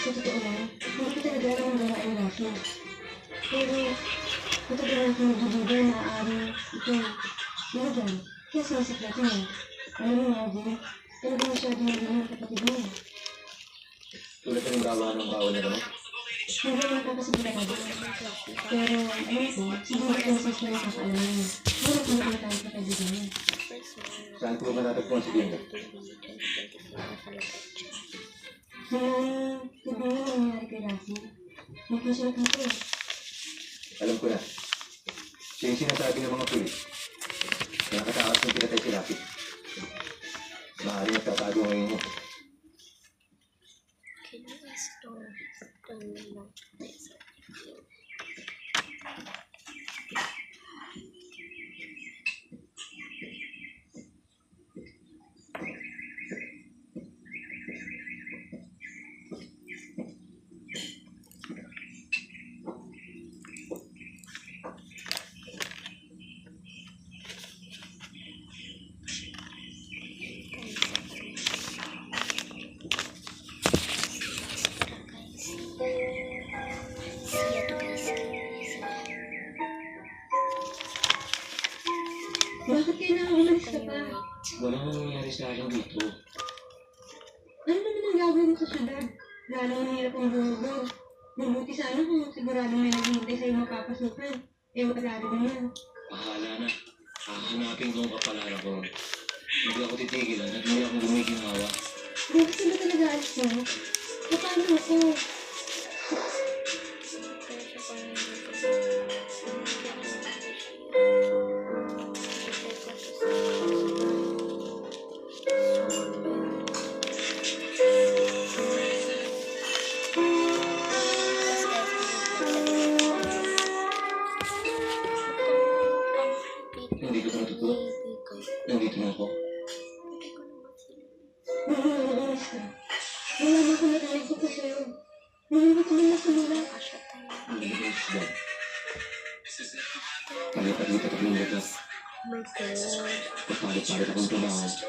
Sa totoo lang, hindi ko talaga alam ang gawain natin. Pero, matagal ako nagdududa na ito, Logan, kaya sinisikreto niya. Alam mo, Marvin, talaga masyado naging ang kapatid mo. Tulad ka ng gawa ng baon na naman. Hindi naman nakakasigurado. Pero, alam ko, siguro ko sa siya nakakaalam niya. Meron ko na tayo sa kaibigan niya. Saan ko ba natagpuan si Glinda? Nung tignan mo nangyari kay Rafi, nagkasya ka ko. Alam ko na. Siya yung sinasabi ng mga pulis. Nakatakas ng pinatay si Rafi. Maaari nagtatago ngayon mo. Bakit kayo nakaumalis ka pa? Walang nangyayari sa akin dito. Ano naman ang gagawin mo sa syudad? Lalo ang hirap ang buho. Mabuti sana kung siguradong may naghihintay sa'yo mapapasukan. Eh, wala rin naman. Bahala na. Hahanapin ko ang kapalaran ko. Hindi ako titigilan at hindi ako gumiging hawa. Bakit sila talaga alis mo? Paano ako? Hindi ko natutuwa. Nandito na ako. Alis ka. Wala na ako narinig ko pa sa'yo. Narinig ko na sumula. Hindi ko isda. Palipat-lipat ako ng lagas. Oh my God. Papalit-palit akong trabaho.